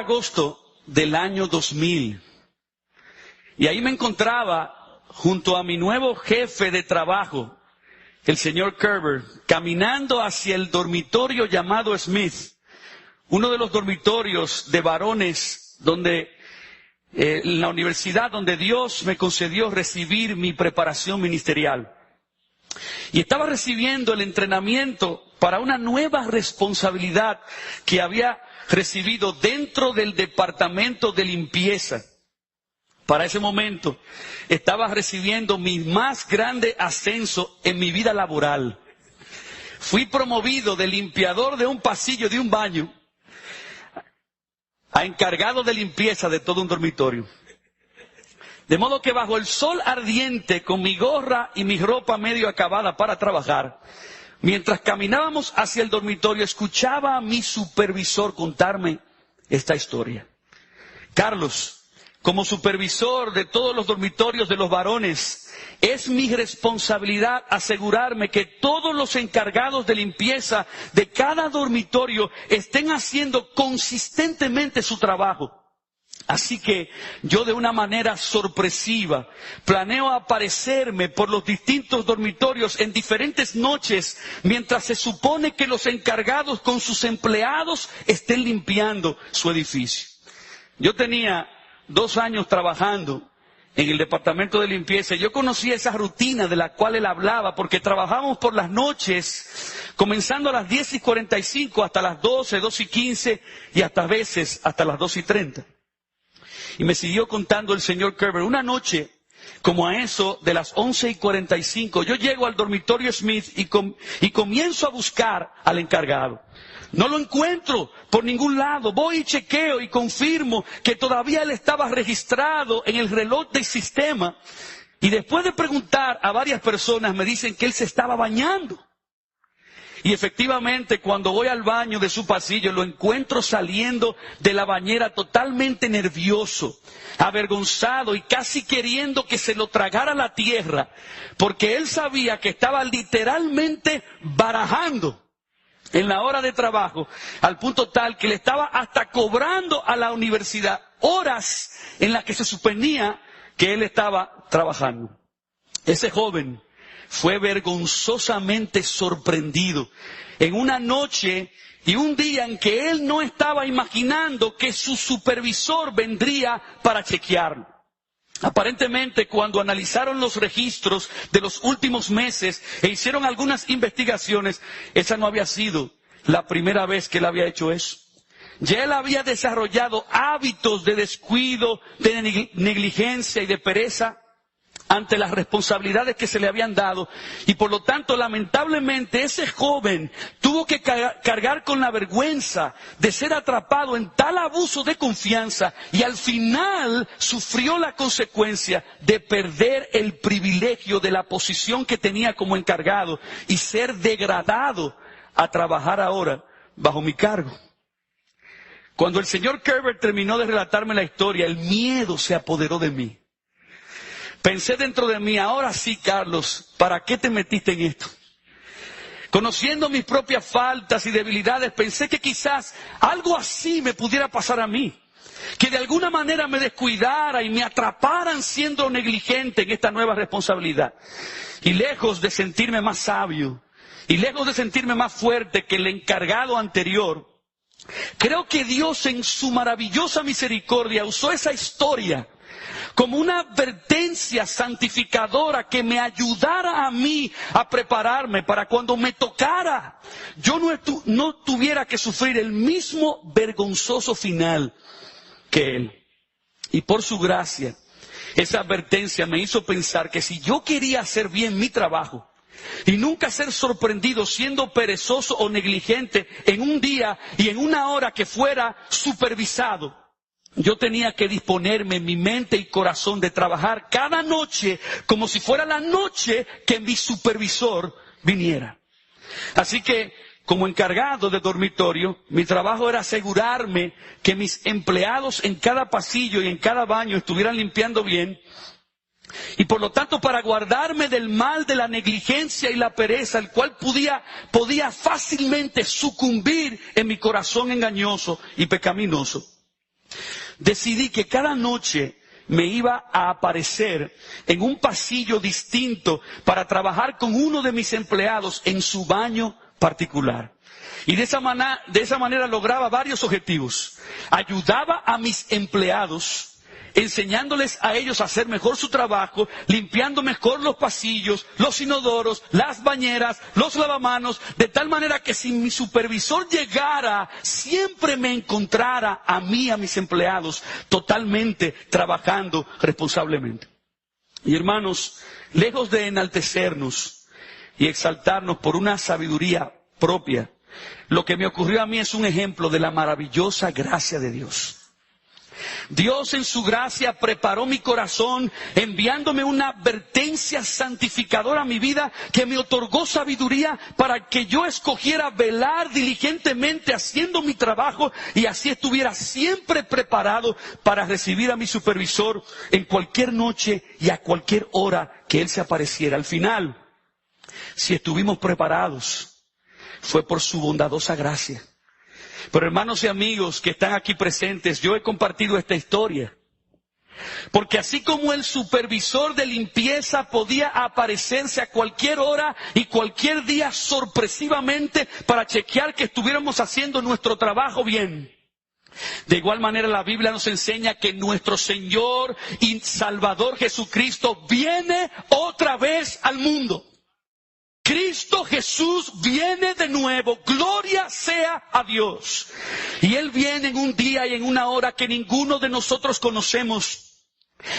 agosto del año 2000. Y ahí me encontraba junto a mi nuevo jefe de trabajo, el señor Kerber, caminando hacia el dormitorio llamado Smith, uno de los dormitorios de varones donde en la universidad donde Dios me concedió recibir mi preparación ministerial. Y estaba recibiendo el entrenamiento para una nueva responsabilidad que había recibido dentro del departamento de limpieza. Para ese momento estaba recibiendo mi más grande ascenso en mi vida laboral. Fui promovido de limpiador de un pasillo de un baño a encargado de limpieza de todo un dormitorio. De modo que bajo el sol ardiente, con mi gorra y mi ropa medio acabada para trabajar, mientras caminábamos hacia el dormitorio, escuchaba a mi supervisor contarme esta historia. Carlos, como supervisor de todos los dormitorios de los varones, es mi responsabilidad asegurarme que todos los encargados de limpieza de cada dormitorio estén haciendo consistentemente su trabajo. Así que yo, de una manera sorpresiva, planeo aparecerme por los distintos dormitorios en diferentes noches, mientras se supone que los encargados con sus empleados estén limpiando su edificio. Yo tenía 2 años trabajando en el departamento de limpieza. Yo conocía esa rutina de la cual él hablaba, porque trabajábamos por las noches, comenzando a las 10:45 hasta las 12, 2:15 y hasta veces hasta las 2:30. Y me siguió contando el señor Kerber. Una noche, como a eso de las 11:45, yo llego al dormitorio Smith y comienzo a buscar al encargado. No lo encuentro por ningún lado. Voy y chequeo y confirmo que todavía él estaba registrado en el reloj del sistema. Y después de preguntar a varias personas, me dicen que él se estaba bañando. Y efectivamente, cuando voy al baño de su pasillo, lo encuentro saliendo de la bañera totalmente nervioso, avergonzado y casi queriendo que se lo tragara la tierra, porque él sabía que estaba literalmente barajando en la hora de trabajo, al punto tal que le estaba hasta cobrando a la universidad horas en las que se suponía que él estaba trabajando. Ese joven fue vergonzosamente sorprendido en una noche y un día en que él no estaba imaginando que su supervisor vendría para chequearlo. Aparentemente, cuando analizaron los registros de los últimos meses e hicieron algunas investigaciones, esa no había sido la primera vez que él había hecho eso. Ya él había desarrollado hábitos de descuido, de negligencia y de pereza ante las responsabilidades que se le habían dado, y por lo tanto, lamentablemente, ese joven tuvo que cargar con la vergüenza de ser atrapado en tal abuso de confianza, y al final sufrió la consecuencia de perder el privilegio de la posición que tenía como encargado y ser degradado a trabajar ahora bajo mi cargo. Cuando el señor Kerber terminó de relatarme la historia, el miedo se apoderó de mí. Pensé dentro de mí, ahora sí, Carlos, ¿para qué te metiste en esto? Conociendo mis propias faltas y debilidades, pensé que quizás algo así me pudiera pasar a mí. Que de alguna manera me descuidara y me atraparan siendo negligente en esta nueva responsabilidad. Y lejos de sentirme más sabio, y lejos de sentirme más fuerte que el encargado anterior, creo que Dios en su maravillosa misericordia usó esa historia como una advertencia santificadora que me ayudara a mí a prepararme para cuando me tocara, yo no tuviera que sufrir el mismo vergonzoso final que él. Y por su gracia, esa advertencia me hizo pensar que si yo quería hacer bien mi trabajo y nunca ser sorprendido siendo perezoso o negligente en un día y en una hora que fuera supervisado, yo tenía que disponerme en mi mente y corazón de trabajar cada noche como si fuera la noche que mi supervisor viniera. Así que, como encargado de dormitorio, mi trabajo era asegurarme que mis empleados en cada pasillo y en cada baño estuvieran limpiando bien. Y por lo tanto, para guardarme del mal de la negligencia y la pereza, el cual podía fácilmente sucumbir en mi corazón engañoso y pecaminoso, decidí que cada noche me iba a aparecer en un pasillo distinto para trabajar con uno de mis empleados en su baño particular. Y de esa manera lograba varios objetivos. Ayudaba a mis empleados, enseñándoles a ellos a hacer mejor su trabajo, limpiando mejor los pasillos, los inodoros, las bañeras, los lavamanos, de tal manera que si mi supervisor llegara, siempre me encontrara a mí, a mis empleados, totalmente trabajando responsablemente. Y hermanos, lejos de enaltecernos y exaltarnos por una sabiduría propia, lo que me ocurrió a mí es un ejemplo de la maravillosa gracia de Dios. Dios en su gracia preparó mi corazón enviándome una advertencia santificadora a mi vida que me otorgó sabiduría para que yo escogiera velar diligentemente haciendo mi trabajo y así estuviera siempre preparado para recibir a mi supervisor en cualquier noche y a cualquier hora que él se apareciera. Al final, si estuvimos preparados, fue por su bondadosa gracia. Pero hermanos y amigos que están aquí presentes, yo he compartido esta historia. Porque así como el supervisor de limpieza podía aparecerse a cualquier hora y cualquier día sorpresivamente para chequear que estuviéramos haciendo nuestro trabajo bien, de igual manera la Biblia nos enseña que nuestro Señor y Salvador Jesucristo viene otra vez al mundo. Cristo Jesús viene de nuevo, gloria sea a Dios. Y Él viene en un día y en una hora que ninguno de nosotros conocemos.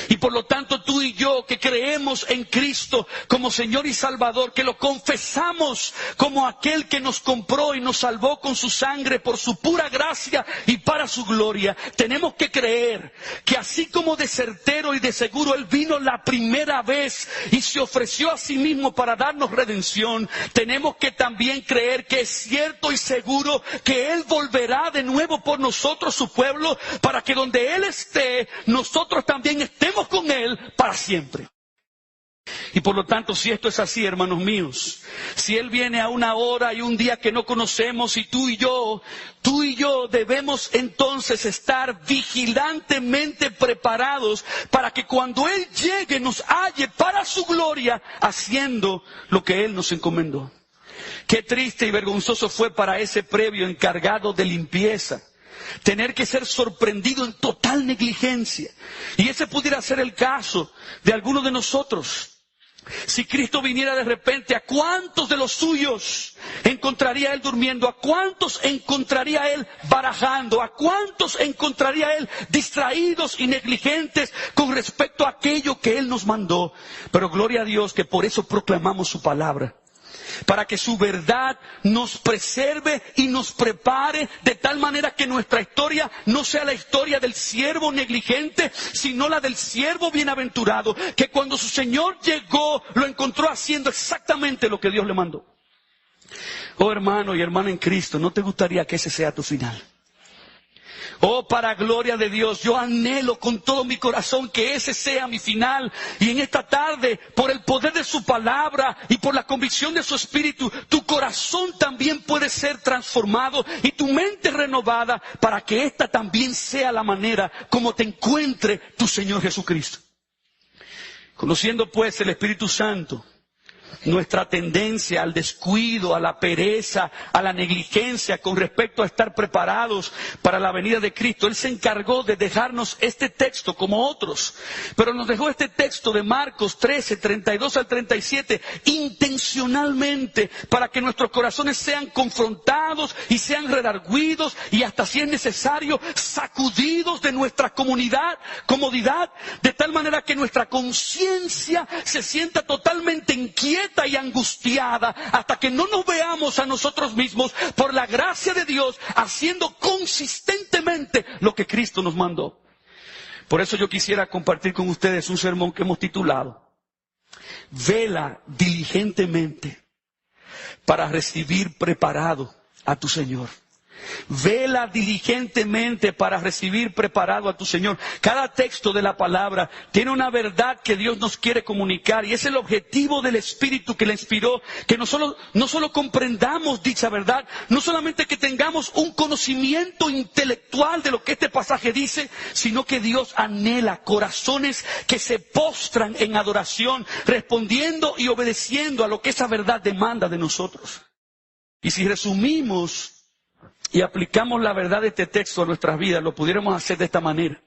Y por lo tanto tú y yo que creemos en Cristo como Señor y Salvador, que lo confesamos como aquel que nos compró y nos salvó con su sangre por su pura gracia y para su gloria, tenemos que creer que así como de certero y de seguro Él vino la primera vez y se ofreció a sí mismo para darnos redención, tenemos que también creer que es cierto y seguro que Él volverá de nuevo por nosotros, su pueblo, para que donde Él esté, nosotros también estemos con Él para siempre. Y por lo tanto, si esto es así, hermanos míos, si Él viene a una hora y un día que no conocemos y tú y yo debemos entonces estar vigilantemente preparados para que cuando Él llegue nos halle para su gloria haciendo lo que Él nos encomendó. Qué triste y vergonzoso fue para ese previo encargado de limpieza tener que ser sorprendido en total negligencia. Y ese pudiera ser el caso de algunos de nosotros. Si Cristo viniera de repente, ¿a cuántos de los suyos encontraría Él durmiendo? ¿A cuántos encontraría Él barajando? ¿A cuántos encontraría Él distraídos y negligentes con respecto a aquello que Él nos mandó? Pero gloria a Dios que por eso proclamamos su palabra, para que su verdad nos preserve y nos prepare de tal manera que nuestra historia no sea la historia del siervo negligente, sino la del siervo bienaventurado, que cuando su Señor llegó, lo encontró haciendo exactamente lo que Dios le mandó. Oh hermano y hermana en Cristo, ¿no te gustaría que ese sea tu final? Oh, para gloria de Dios, yo anhelo con todo mi corazón que ese sea mi final. Y en esta tarde, por el poder de su palabra y por la convicción de su espíritu, tu corazón también puede ser transformado y tu mente renovada para que esta también sea la manera como te encuentre tu Señor Jesucristo. Conociendo pues el Espíritu Santo, nuestra tendencia al descuido, a la pereza, a la negligencia con respecto a estar preparados para la venida de Cristo. Él se encargó de dejarnos este texto como otros, pero nos dejó este texto de Marcos 13, 32 al 37, intencionalmente para que nuestros corazones sean confrontados y sean redarguidos y hasta si es necesario sacudidos de nuestra comodidad, de tal manera que nuestra conciencia se sienta totalmente inquieta y angustiada hasta que no nos veamos a nosotros mismos por la gracia de Dios haciendo consistentemente lo que Cristo nos mandó. Por eso yo quisiera compartir con ustedes un sermón que hemos titulado Vela diligentemente para recibir preparado a tu Señor. Vela diligentemente para recibir preparado a tu Señor. Cada texto de la palabra tiene una verdad que Dios nos quiere comunicar y es el objetivo del Espíritu que le inspiró, que no solo comprendamos dicha verdad, no solamente que tengamos un conocimiento intelectual de lo que este pasaje dice, sino que Dios anhela corazones que se postran en adoración, respondiendo y obedeciendo a lo que esa verdad demanda de nosotros. Y si resumimos y aplicamos la verdad de este texto a nuestras vidas, lo pudiéramos hacer de esta manera.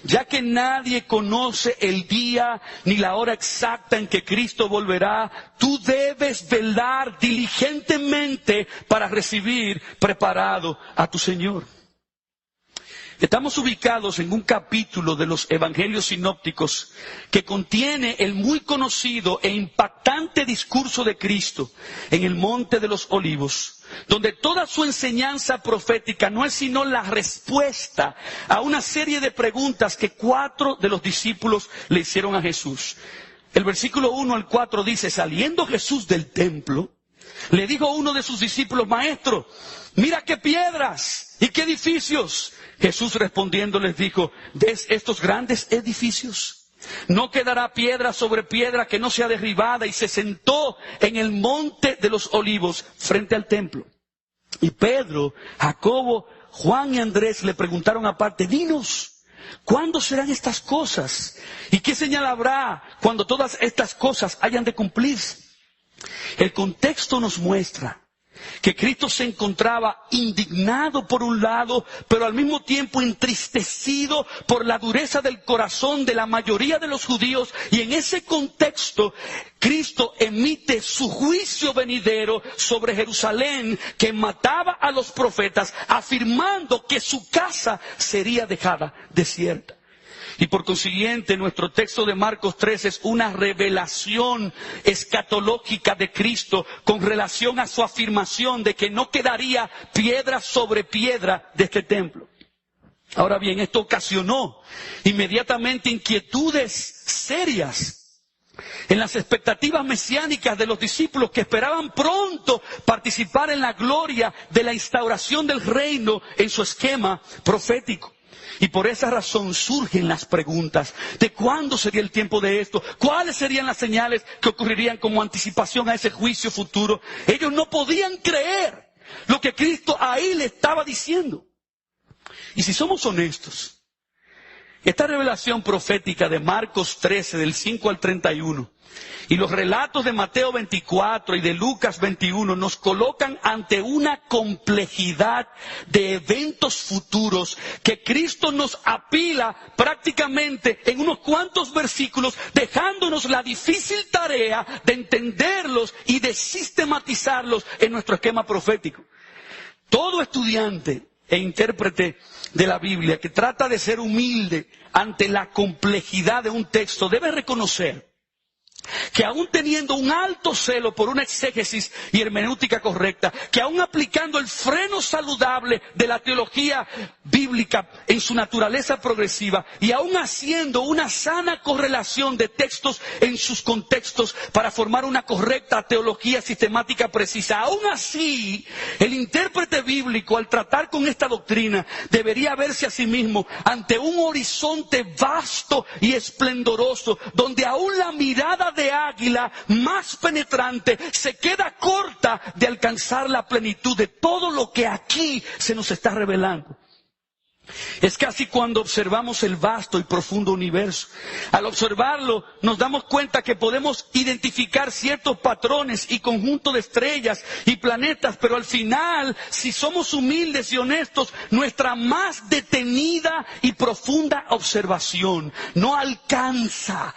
Ya que nadie conoce el día ni la hora exacta en que Cristo volverá, tú debes velar diligentemente para recibir preparado a tu Señor. Estamos ubicados en un capítulo de los Evangelios sinópticos que contiene el muy conocido e impactante discurso de Cristo en el Monte de los Olivos, donde toda su enseñanza profética no es sino la respuesta a una serie de preguntas que 4 de los discípulos le hicieron a Jesús. El versículo 1 al 4 dice: saliendo Jesús del templo, le dijo a uno de sus discípulos: Maestro, mira qué piedras y qué edificios. Jesús respondiendo les dijo: ¿ves estos grandes edificios? No quedará piedra sobre piedra que no sea derribada. Y se sentó en el monte de los olivos frente al templo. Y Pedro, Jacobo, Juan y Andrés le preguntaron aparte: dinos, ¿cuándo serán estas cosas? ¿Y qué señal habrá cuando todas estas cosas hayan de cumplirse? El contexto nos muestra que Cristo se encontraba indignado por un lado, pero al mismo tiempo entristecido por la dureza del corazón de la mayoría de los judíos, y en ese contexto Cristo emite su juicio venidero sobre Jerusalén, que mataba a los profetas, afirmando que su casa sería dejada desierta. Y por consiguiente, nuestro texto de Marcos 3 es una revelación escatológica de Cristo con relación a su afirmación de que no quedaría piedra sobre piedra de este templo. Ahora bien, esto ocasionó inmediatamente inquietudes serias en las expectativas mesiánicas de los discípulos, que esperaban pronto participar en la gloria de la instauración del reino en su esquema profético. Y por esa razón surgen las preguntas de cuándo sería el tiempo de esto, cuáles serían las señales que ocurrirían como anticipación a ese juicio futuro. Ellos no podían creer lo que Cristo ahí le estaba diciendo. Y si somos honestos, esta revelación profética de Marcos 13, del 5 al 31, y los relatos de Mateo 24 y de Lucas 21 nos colocan ante una complejidad de eventos futuros que Cristo nos apila prácticamente en unos cuantos versículos, dejándonos la difícil tarea de entenderlos y de sistematizarlos en nuestro esquema profético. Todo estudiante e intérprete de la Biblia que trata de ser humilde ante la complejidad de un texto debe reconocer que aún teniendo un alto celo por una exégesis y hermenéutica correcta, que aún aplicando el freno saludable de la teología bíblica en su naturaleza progresiva, y aún haciendo una sana correlación de textos en sus contextos para formar una correcta teología sistemática precisa, aún así el intérprete bíblico, al tratar con esta doctrina, debería verse a sí mismo ante un horizonte vasto y esplendoroso, donde aún la mirada de águila más penetrante se queda corta de alcanzar la plenitud de todo lo que aquí se nos está revelando. Es casi cuando observamos el vasto y profundo universo. Al observarlo nos damos cuenta que podemos identificar ciertos patrones y conjuntos de estrellas y planetas, pero al final, si somos humildes y honestos, nuestra más detenida y profunda observación no alcanza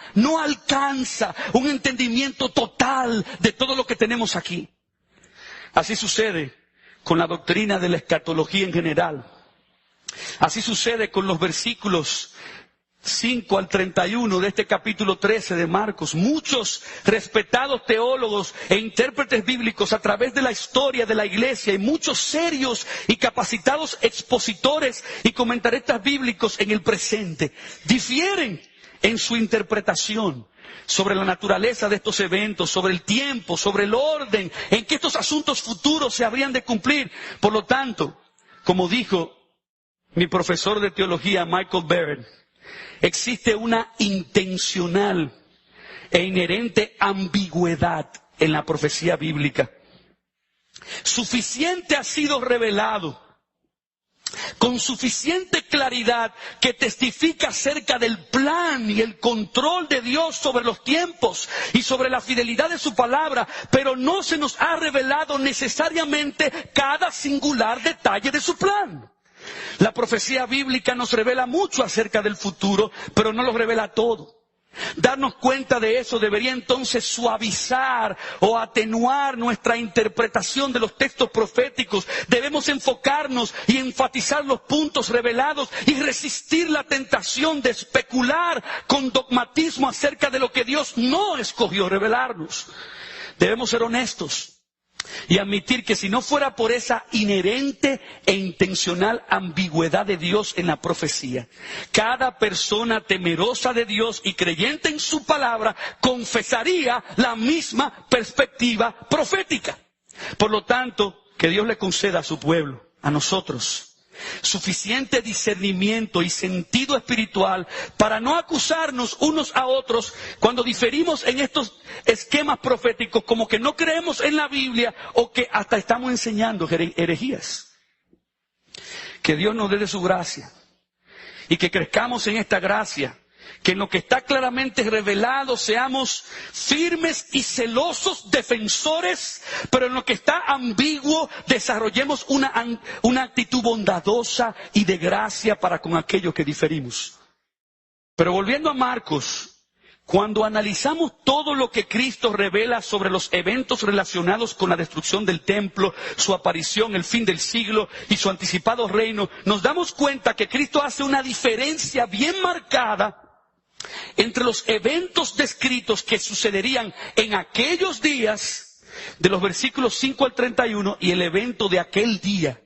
un entendimiento total de todo lo que tenemos aquí. Así sucede con la doctrina de la escatología en general. Así sucede con los versículos 5 al 31 de este capítulo 13 de Marcos. Muchos respetados teólogos e intérpretes bíblicos a través de la historia de la iglesia, y muchos serios y capacitados expositores y comentaristas bíblicos en el presente difieren en su interpretación sobre la naturaleza de estos eventos, sobre el tiempo, sobre el orden en que estos asuntos futuros se habrían de cumplir. Por lo tanto, Como dijo mi profesor de teología, Michael Barrett, existe una intencional e inherente ambigüedad en la profecía bíblica. Suficiente ha sido revelado, con suficiente claridad, que testifica acerca del plan y el control de Dios sobre los tiempos y sobre la fidelidad de su palabra, pero no se nos ha revelado necesariamente cada singular detalle de su plan. La profecía bíblica nos revela mucho acerca del futuro, pero no lo revela todo. Darnos cuenta de eso debería entonces suavizar o atenuar nuestra interpretación de los textos proféticos. Debemos enfocarnos y enfatizar los puntos revelados y resistir la tentación de especular con dogmatismo acerca de lo que Dios no escogió revelarnos. Debemos ser honestos y admitir que si no fuera por esa inherente e intencional ambigüedad de Dios en la profecía, cada persona temerosa de Dios y creyente en su palabra confesaría la misma perspectiva profética. Por lo tanto, que Dios le conceda a su pueblo, a nosotros, suficiente discernimiento y sentido espiritual para no acusarnos unos a otros cuando diferimos en estos esquemas proféticos, como que no creemos en la Biblia o que hasta estamos enseñando herejías. Que Dios nos dé de su gracia y que crezcamos en esta gracia, que en lo que está claramente revelado seamos firmes y celosos defensores, pero en lo que está ambiguo desarrollemos una actitud bondadosa y de gracia para con aquellos que diferimos. Pero volviendo a Marcos, cuando analizamos todo lo que Cristo revela sobre los eventos relacionados con la destrucción del templo, su aparición, el fin del siglo y su anticipado reino, nos damos cuenta que Cristo hace una diferencia bien marcada entre los eventos descritos que sucederían en aquellos días, de los versículos 5 al 31, y el evento de aquel día,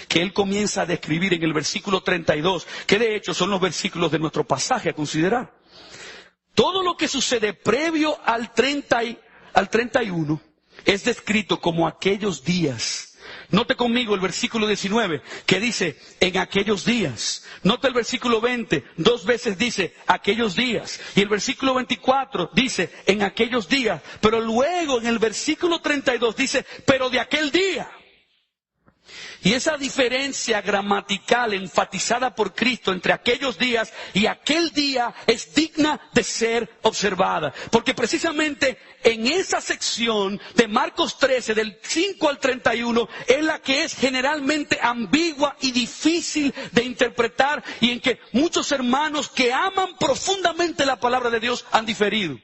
que Él comienza a describir en el versículo 32, que de hecho son los versículos de nuestro pasaje a considerar. Todo lo que sucede previo al 31 es descrito como aquellos días. Note conmigo el versículo 19, que dice, en aquellos días. Note el versículo 20, 2 veces dice, aquellos días. Y el versículo 24 dice, en aquellos días. Pero luego en el versículo 32 dice, pero de aquel día. Y esa diferencia gramatical enfatizada por Cristo entre aquellos días y aquel día es digna de ser observada. Porque precisamente en esa sección de Marcos 13, del 5 al 31, es la que es generalmente ambigua y difícil de interpretar, y en que muchos hermanos que aman profundamente la palabra de Dios han diferido.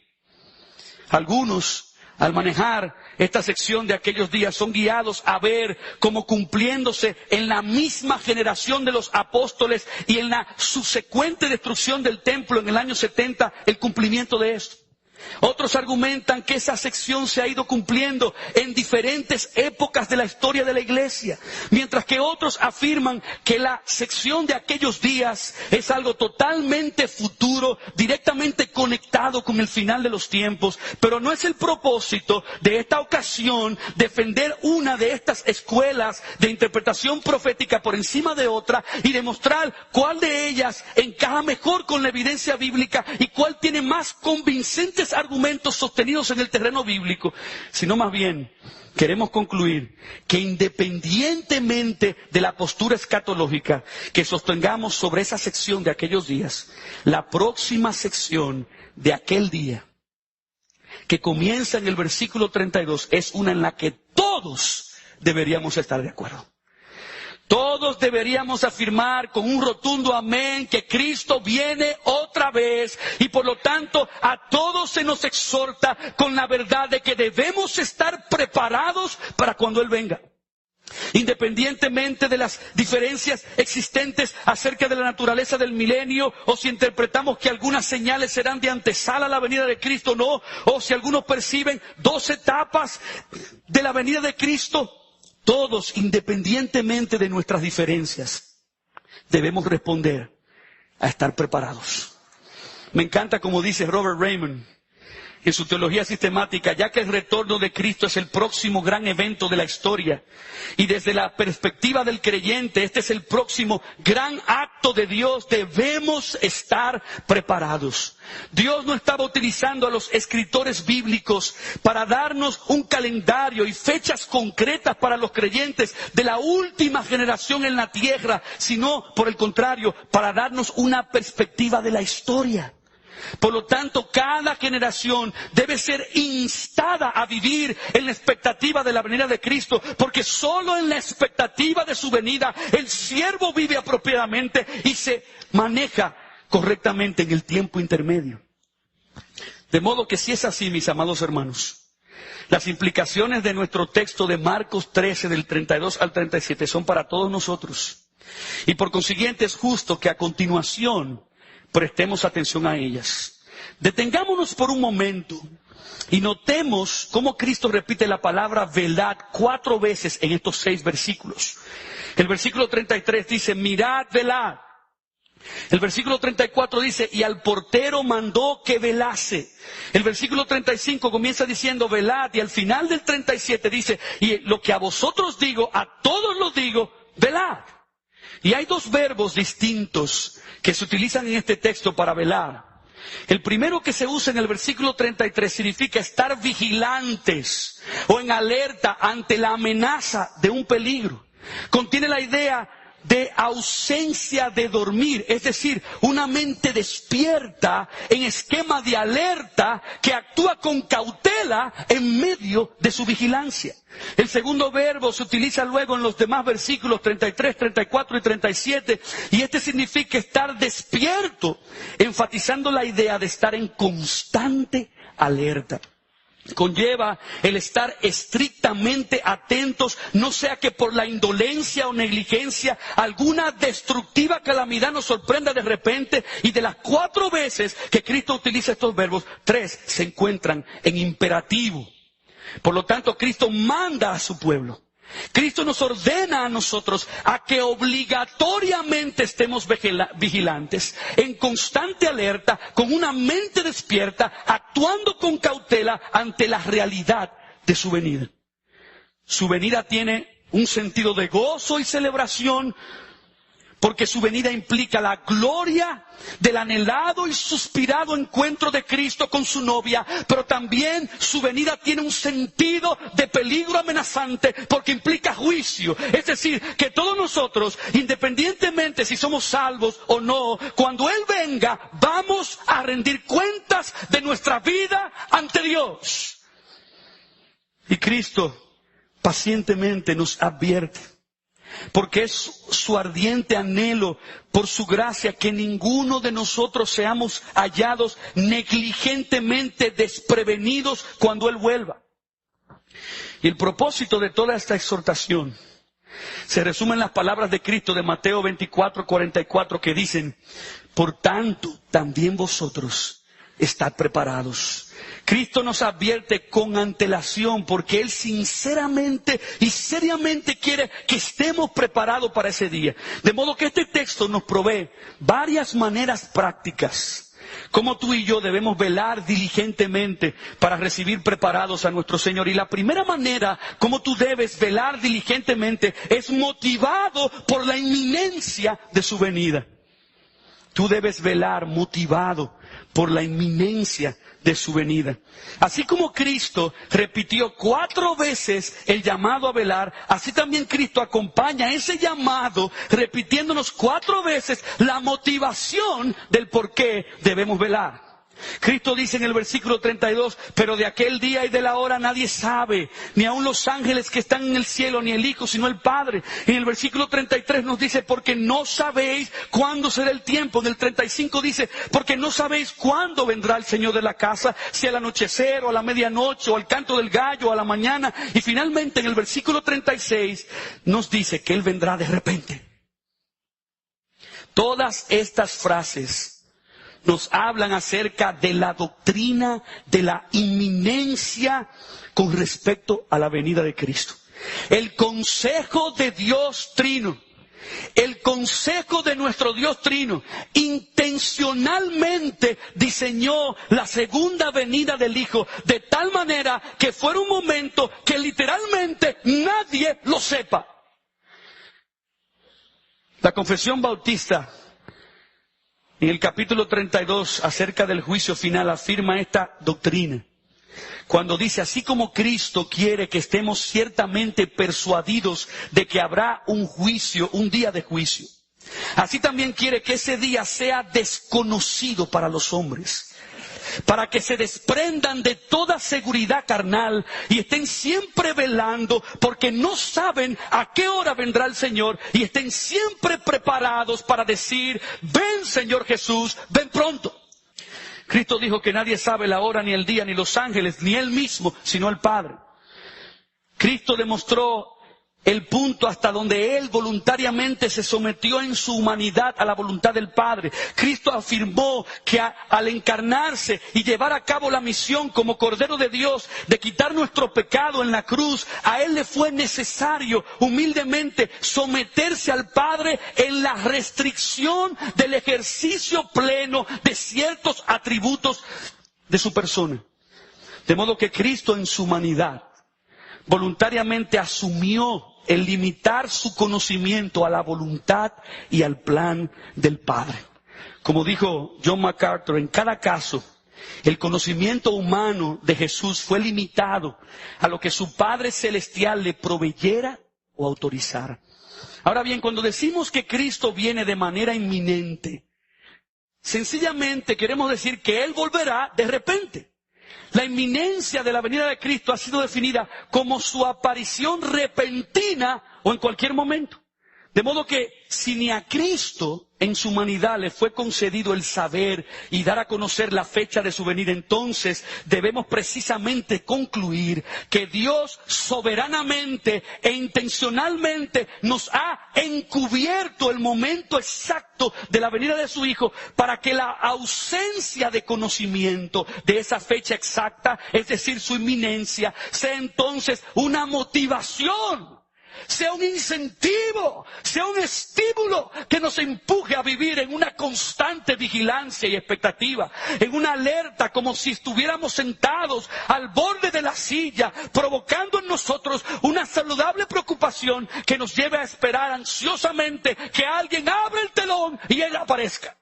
Algunos, al manejar esta sección de aquellos días, son guiados a ver como cumpliéndose en la misma generación de los apóstoles y en la subsecuente destrucción del templo en el año 70, el cumplimiento de esto. Otros argumentan que esa sección se ha ido cumpliendo en diferentes épocas de la historia de la iglesia, mientras que otros afirman que la sección de aquellos días es algo totalmente futuro, directamente conectado con el final de los tiempos. Pero no es el propósito de esta ocasión defender una de estas escuelas de interpretación profética por encima de otra y demostrar cuál de ellas encaja mejor con la evidencia bíblica y cuál tiene más convincentes argumentos sostenidos en el terreno bíblico, sino más bien queremos concluir que independientemente de la postura escatológica que sostengamos sobre esa sección de aquellos días, la próxima sección de aquel día, que comienza en el versículo 32, es una en la que todos deberíamos estar de acuerdo. Todos deberíamos afirmar con un rotundo amén que Cristo viene otra vez, y por lo tanto a todos se nos exhorta con la verdad de que debemos estar preparados para cuando Él venga. Independientemente de las diferencias existentes acerca de la naturaleza del milenio, o si interpretamos que algunas señales serán de antesala a la venida de Cristo, no, o si algunos perciben 2 etapas de la venida de Cristo, todos, independientemente de nuestras diferencias, debemos responder a estar preparados. Me encanta como dice Robert Raymond en su teología sistemática, ya que el retorno de Cristo es el próximo gran evento de la historia. Y desde la perspectiva del creyente, este es el próximo gran acto de Dios. Debemos estar preparados. Dios no estaba utilizando a los escritores bíblicos para darnos un calendario y fechas concretas para los creyentes de la última generación en la tierra, sino, por el contrario, para darnos una perspectiva de la historia. Por lo tanto, cada generación debe ser instada a vivir en la expectativa de la venida de Cristo, porque solo en la expectativa de su venida el siervo vive apropiadamente y se maneja correctamente en el tiempo intermedio. De modo que si es así, mis amados hermanos, las implicaciones de nuestro texto de Marcos 13, del 32 al 37, son para todos nosotros. Y por consiguiente es justo que a continuación prestemos atención a ellas. Detengámonos por un momento y notemos cómo Cristo repite la palabra velad 4 veces en estos 6 versículos. El versículo 33 dice, mirad, velad. El versículo 34 dice, y al portero mandó que velase. El versículo 35 comienza diciendo, velad, y al final del 37 dice, y lo que a vosotros digo, a todos los digo, velad. Y hay 2 verbos distintos que se utilizan en este texto para velar. El primero que se usa en el versículo 33 significa estar vigilantes o en alerta ante la amenaza de un peligro. Contiene la idea de ausencia de dormir, es decir, una mente despierta en esquema de alerta que actúa con cautela en medio de su vigilancia. El segundo verbo se utiliza luego en los demás versículos 33, 34 y 37, y este significa estar despierto, enfatizando la idea de estar en constante alerta. Conlleva el estar estrictamente atentos, no sea que por la indolencia o negligencia alguna destructiva calamidad nos sorprenda de repente, y de las 4 veces que Cristo utiliza estos verbos, 3 se encuentran en imperativo. Por lo tanto, Cristo manda a su pueblo. Cristo nos ordena a nosotros a que obligatoriamente estemos vigilantes, en constante alerta, con una mente despierta, actuando con cautela ante la realidad de su venida. Su venida tiene un sentido de gozo y celebración, porque su venida implica la gloria del anhelado y suspirado encuentro de Cristo con su novia, pero también su venida tiene un sentido de peligro amenazante, porque implica juicio. Es decir, que todos nosotros, independientemente si somos salvos o no, cuando Él venga, vamos a rendir cuentas de nuestra vida ante Dios. Y Cristo pacientemente nos advierte, porque es su ardiente anhelo por su gracia que ninguno de nosotros seamos hallados negligentemente desprevenidos cuando Él vuelva. Y el propósito de toda esta exhortación se resume en las palabras de Cristo de Mateo 24, 44, que dicen, por tanto, también vosotros estad preparados. Cristo nos advierte con antelación porque Él sinceramente y seriamente quiere que estemos preparados para ese día. De modo que este texto nos provee varias maneras prácticas, como tú y yo debemos velar diligentemente para recibir preparados a nuestro Señor. Y la primera manera como tú debes velar diligentemente es motivado por la inminencia de su venida. Tú debes velar motivado por la inminencia de su venida. Así como Cristo repitió 4 veces el llamado a velar, así también Cristo acompaña ese llamado repitiéndonos 4 veces la motivación del por qué debemos velar. Cristo dice en el versículo 32, pero de aquel día y de la hora nadie sabe, ni aun los ángeles que están en el cielo, ni el Hijo, sino el Padre. En el versículo 33 nos dice, porque no sabéis cuándo será el tiempo. En el 35 dice, porque no sabéis cuándo vendrá el Señor de la casa, si al anochecer, o a la medianoche, o al canto del gallo, o a la mañana. Y finalmente en el versículo 36 nos dice que Él vendrá de repente. Todas estas frases nos hablan acerca de la doctrina de la inminencia con respecto a la venida de Cristo. El consejo de Dios Trino El consejo de nuestro Dios Trino intencionalmente diseñó la segunda venida del Hijo de tal manera que fuera un momento que literalmente nadie lo sepa. La Confesión Bautista, en el capítulo 32, acerca del juicio final, afirma esta doctrina. Cuando dice, así como Cristo quiere que estemos ciertamente persuadidos de que habrá un juicio, un día de juicio, así también quiere que ese día sea desconocido para los hombres, para que se desprendan de toda seguridad carnal y estén siempre velando, porque no saben a qué hora vendrá el Señor, y estén siempre preparados para decir, ven Señor Jesús, ven pronto. Cristo dijo que nadie sabe la hora, ni el día, ni los ángeles, ni Él mismo, sino el Padre. Cristo demostró el punto hasta donde Él voluntariamente se sometió en su humanidad a la voluntad del Padre. Cristo afirmó que al encarnarse y llevar a cabo la misión como Cordero de Dios de quitar nuestro pecado en la cruz, a Él le fue necesario humildemente someterse al Padre en la restricción del ejercicio pleno de ciertos atributos de su persona. De modo que Cristo en su humanidad voluntariamente asumió el limitar su conocimiento a la voluntad y al plan del Padre. Como dijo John MacArthur, en cada caso, el conocimiento humano de Jesús fue limitado a lo que su Padre Celestial le proveyera o autorizara. Ahora bien, cuando decimos que Cristo viene de manera inminente, sencillamente queremos decir que Él volverá de repente. La inminencia de la venida de Cristo ha sido definida como su aparición repentina o en cualquier momento. De modo que si ni a Cristo en su humanidad le fue concedido el saber y dar a conocer la fecha de su venida, entonces debemos precisamente concluir que Dios soberanamente e intencionalmente nos ha encubierto el momento exacto de la venida de su Hijo para que la ausencia de conocimiento de esa fecha exacta, es decir, su inminencia, sea entonces una motivación, sea un incentivo, sea un estímulo que nos empuje a vivir en una constante vigilancia y expectativa, en una alerta como si estuviéramos sentados al borde de la silla, provocando en nosotros una saludable preocupación que nos lleve a esperar ansiosamente que alguien abra el telón y Él aparezca.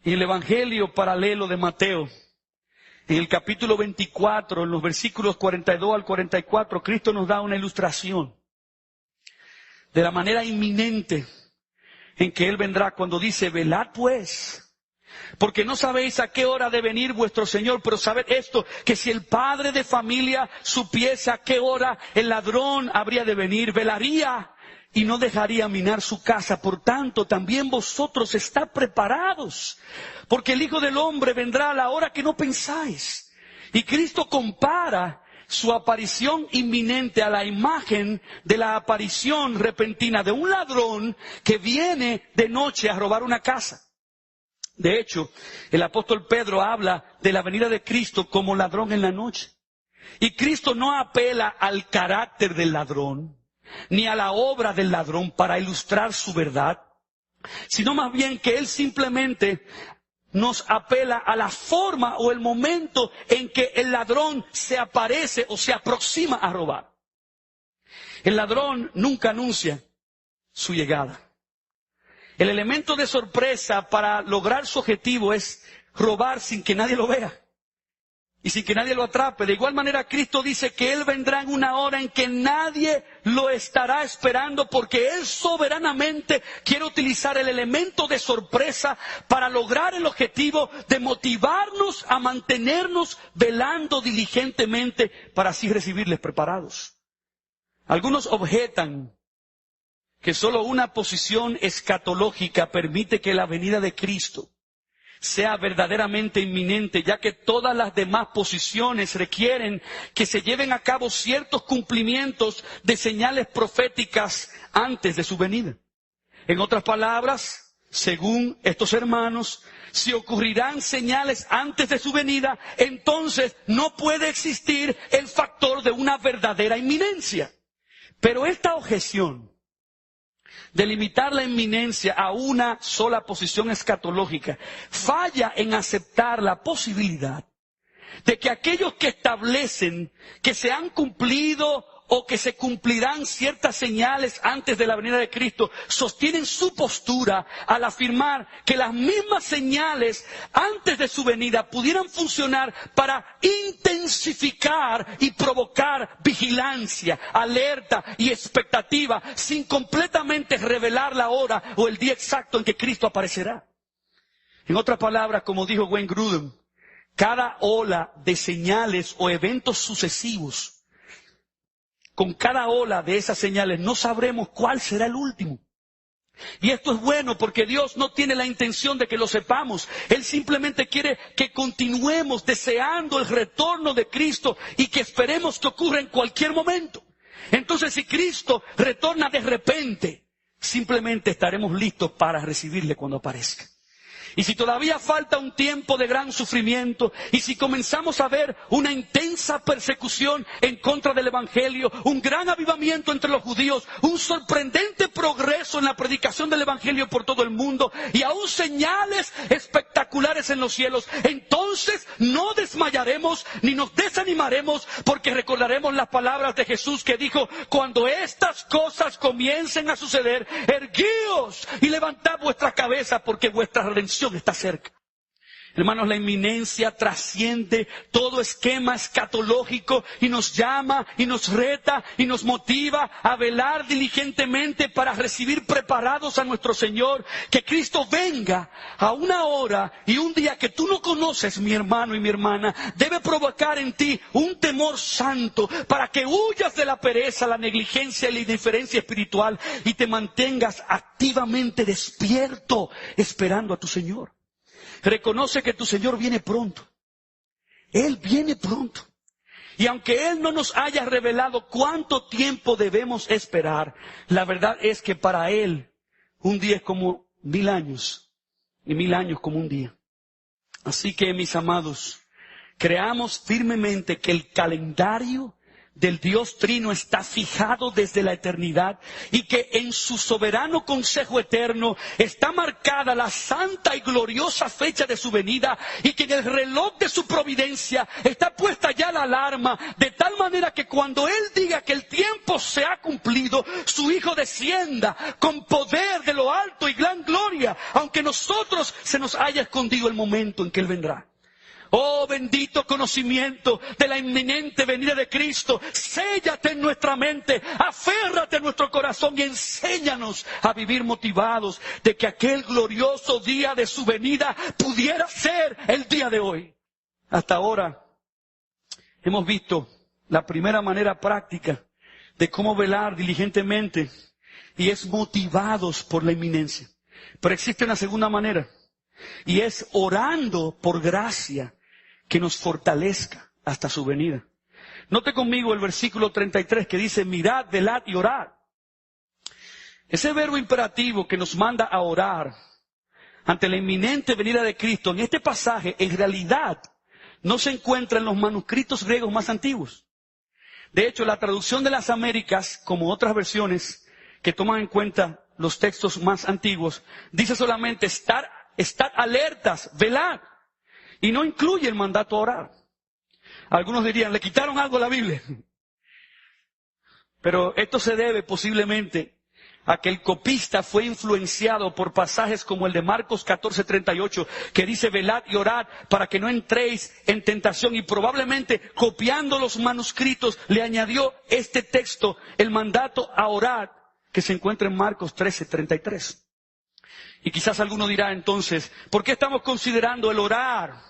En el Evangelio paralelo de Mateo, en el capítulo 24, en los versículos 42 al 44, Cristo nos da una ilustración de la manera inminente en que Él vendrá cuando dice, velad pues, porque no sabéis a qué hora ha de venir vuestro Señor, pero sabed esto, que si el padre de familia supiese a qué hora el ladrón habría de venir, velaría y no dejaría minar su casa. Por tanto, también vosotros estad preparados, porque el Hijo del Hombre vendrá a la hora que no pensáis. Y Cristo compara su aparición inminente a la imagen de la aparición repentina de un ladrón que viene de noche a robar una casa. De hecho, el apóstol Pedro habla de la venida de Cristo como ladrón en la noche. Y Cristo no apela al carácter del ladrón, ni a la obra del ladrón para ilustrar su verdad, sino más bien que Él simplemente nos apela a la forma o el momento en que el ladrón se aparece o se aproxima a robar. El ladrón nunca anuncia su llegada. El elemento de sorpresa para lograr su objetivo es robar sin que nadie lo vea y sin que nadie lo atrape. De igual manera, Cristo dice que Él vendrá en una hora en que nadie lo estará esperando, porque Él soberanamente quiere utilizar el elemento de sorpresa para lograr el objetivo de motivarnos a mantenernos velando diligentemente para así recibirles preparados. Algunos objetan que solo una posición escatológica permite que la venida de Cristo sea verdaderamente inminente, ya que todas las demás posiciones requieren que se lleven a cabo ciertos cumplimientos de señales proféticas antes de su venida. En otras palabras, según estos hermanos, si ocurrirán señales antes de su venida, entonces no puede existir el factor de una verdadera inminencia. Pero esta objeción de limitar la inminencia a una sola posición escatológica falla en aceptar la posibilidad de que aquellos que establecen que se han cumplido o que se cumplirán ciertas señales antes de la venida de Cristo, sostienen su postura al afirmar que las mismas señales antes de su venida pudieran funcionar para intensificar y provocar vigilancia, alerta y expectativa, sin completamente revelar la hora o el día exacto en que Cristo aparecerá. En otras palabras, como dijo Wayne Grudem, cada ola de señales o eventos sucesivos, con cada ola de esas señales no sabremos cuál será el último. Y esto es bueno porque Dios no tiene la intención de que lo sepamos. Él simplemente quiere que continuemos deseando el retorno de Cristo y que esperemos que ocurra en cualquier momento. Entonces, si Cristo retorna de repente, simplemente estaremos listos para recibirle cuando aparezca. Y si todavía falta un tiempo de gran sufrimiento, y si comenzamos a ver una intensa persecución en contra del Evangelio, un gran avivamiento entre los judíos, un sorprendente progreso en la predicación del Evangelio por todo el mundo, y aún señales espectaculares en los cielos, entonces no desmayaremos ni nos desanimaremos, porque recordaremos las palabras de Jesús que dijo: cuando estas cosas comiencen a suceder, erguíos y levantad vuestras cabezas, porque vuestra redención está cerca. Hermanos, la inminencia trasciende todo esquema escatológico y nos llama y nos reta y nos motiva a velar diligentemente para recibir preparados a nuestro Señor. Que Cristo venga a una hora y un día que tú no conoces, mi hermano y mi hermana, debe provocar en ti un temor santo para que huyas de la pereza, la negligencia y la indiferencia espiritual y te mantengas activamente despierto esperando a tu Señor. Reconoce que tu Señor viene pronto. Él viene pronto. Y aunque Él no nos haya revelado cuánto tiempo debemos esperar, la verdad es que para Él un día es como 1000 años y 1000 años como un día. Así que, mis amados, creamos firmemente que el calendario del Dios Trino está fijado desde la eternidad y que en su soberano consejo eterno está marcada la santa y gloriosa fecha de su venida, y que en el reloj de su providencia está puesta ya la alarma, de tal manera que cuando Él diga que el tiempo se ha cumplido, su Hijo descienda con poder de lo alto y gran gloria, aunque nosotros se nos haya escondido el momento en que Él vendrá. Oh, bendito conocimiento de la inminente venida de Cristo. Séllate en nuestra mente, aférrate en nuestro corazón y enséñanos a vivir motivados de que aquel glorioso día de su venida pudiera ser el día de hoy. Hasta ahora hemos visto la primera manera práctica de cómo velar diligentemente, y es motivados por la inminencia. Pero existe una segunda manera, y es orando por gracia que nos fortalezca hasta su venida. Note conmigo el versículo 33 que dice: mirad, velad y orad. Ese verbo imperativo que nos manda a orar ante la inminente venida de Cristo, en este pasaje, en realidad no se encuentra en los manuscritos griegos más antiguos. De hecho, la traducción de las Américas, como otras versiones que toman en cuenta los textos más antiguos, dice solamente: estad alertas, velad. Y no incluye el mandato a orar. Algunos dirían: le quitaron algo a la Biblia. Pero esto se debe posiblemente a que el copista fue influenciado por pasajes como el de Marcos 14:38, que dice: velad y orad para que no entréis en tentación. Y probablemente, copiando los manuscritos, le añadió este texto, el mandato a orar, que se encuentra en Marcos 13:33. Y quizás alguno dirá entonces: ¿por qué estamos considerando el orar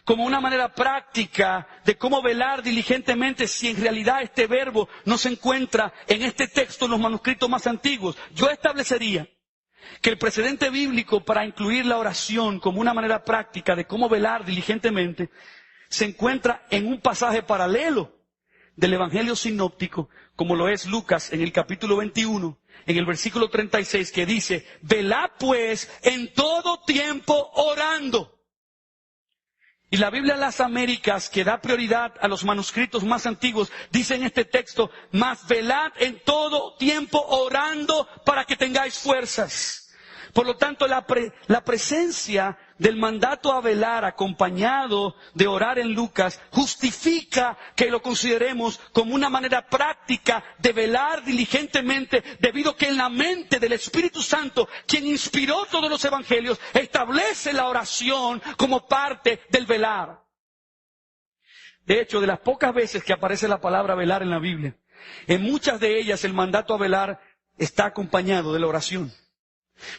como una manera práctica de cómo velar diligentemente, si en realidad este verbo no se encuentra en este texto en los manuscritos más antiguos? Yo establecería que el precedente bíblico para incluir la oración como una manera práctica de cómo velar diligentemente se encuentra en un pasaje paralelo del Evangelio sinóptico, como lo es Lucas en el capítulo 21, en el versículo 36, que dice: velad pues en todo tiempo orando Y la Biblia de las Américas, que da prioridad a los manuscritos más antiguos, dice en este texto: mas velad en todo tiempo orando para que tengáis fuerzas. Por lo tanto, la presencia del mandato a velar acompañado de orar en Lucas justifica que lo consideremos como una manera práctica de velar diligentemente, debido a que en la mente del Espíritu Santo, quien inspiró todos los evangelios, establece la oración como parte del velar. De hecho, de las pocas veces que aparece la palabra velar en la Biblia, en muchas de ellas el mandato a velar está acompañado de la oración.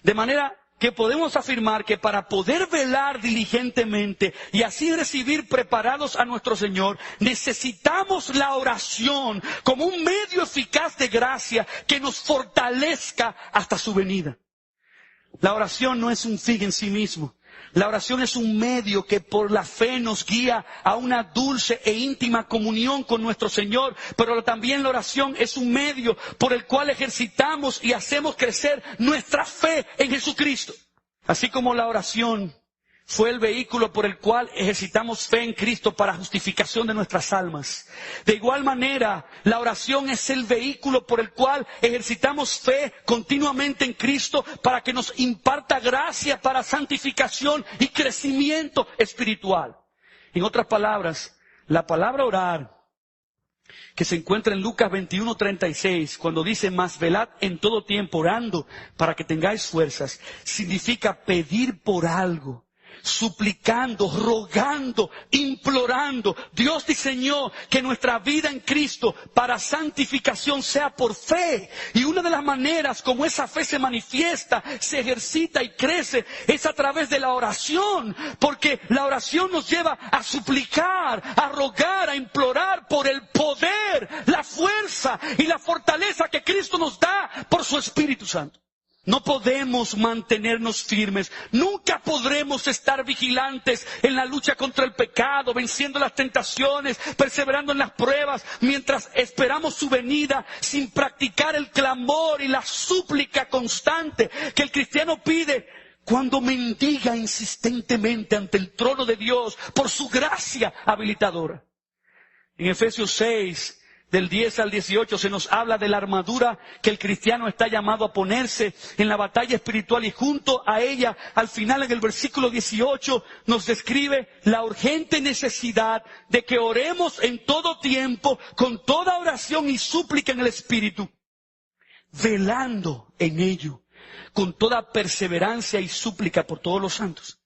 De manera que podemos afirmar que para poder velar diligentemente y así recibir preparados a nuestro Señor, necesitamos la oración como un medio eficaz de gracia que nos fortalezca hasta su venida. La oración no es un fin en sí mismo. La oración es un medio que por la fe nos guía a una dulce e íntima comunión con nuestro Señor, pero también la oración es un medio por el cual ejercitamos y hacemos crecer nuestra fe en Jesucristo. Así como la oración fue el vehículo por el cual ejercitamos fe en Cristo para justificación de nuestras almas, de igual manera, la oración es el vehículo por el cual ejercitamos fe continuamente en Cristo para que nos imparta gracia para santificación y crecimiento espiritual. En otras palabras, la palabra orar, que se encuentra en Lucas 21:36, cuando dice: mas velad en todo tiempo orando para que tengáis fuerzas, significa pedir por algo, suplicando, rogando, implorando. Dios diseñó que nuestra vida en Cristo para santificación sea por fe. Y una de las maneras como esa fe se manifiesta, se ejercita y crece es a través de la oración. Porque la oración nos lleva a suplicar, a rogar, a implorar por el poder, la fuerza y la fortaleza que Cristo nos da por su Espíritu Santo. No podemos mantenernos firmes, nunca podremos estar vigilantes en la lucha contra el pecado, venciendo las tentaciones, perseverando en las pruebas, mientras esperamos su venida, sin practicar el clamor y la súplica constante que el cristiano pide cuando mendiga insistentemente ante el trono de Dios por su gracia habilitadora. En Efesios 6, del 10 al 18 se nos habla de la armadura que el cristiano está llamado a ponerse en la batalla espiritual, y junto a ella, al final en el versículo 18, nos describe la urgente necesidad de que oremos en todo tiempo, con toda oración y súplica en el Espíritu, velando en ello, con toda perseverancia y súplica por todos los santos.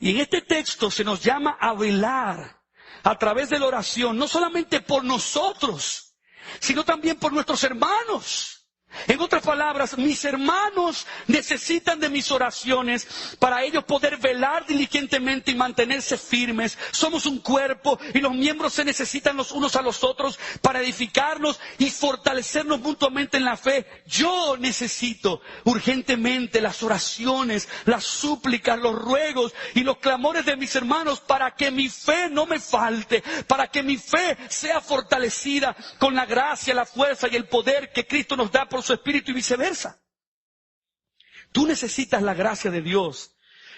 Y en este texto se nos llama a velar a través de la oración, no solamente por nosotros, sino también por nuestros hermanos. En otras palabras, mis hermanos necesitan de mis oraciones para ellos poder velar diligentemente y mantenerse firmes. Somos un cuerpo y los miembros se necesitan los unos a los otros para edificarnos y fortalecernos mutuamente en la fe. Yo necesito urgentemente las oraciones, las súplicas, los ruegos y los clamores de mis hermanos para que mi fe no me falte, para que mi fe sea fortalecida con la gracia, la fuerza y el poder que Cristo nos da por su Espíritu, y viceversa. Tú necesitas la gracia de Dios,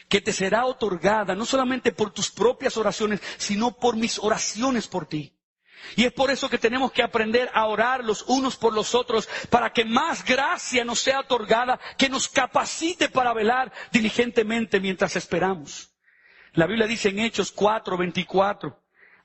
que te será otorgada no solamente por tus propias oraciones, sino por mis oraciones por ti. Y es por eso que tenemos que aprender a orar los unos por los otros, para que más gracia nos sea otorgada, que nos capacite para velar diligentemente mientras esperamos. La Biblia dice en Hechos 4:24,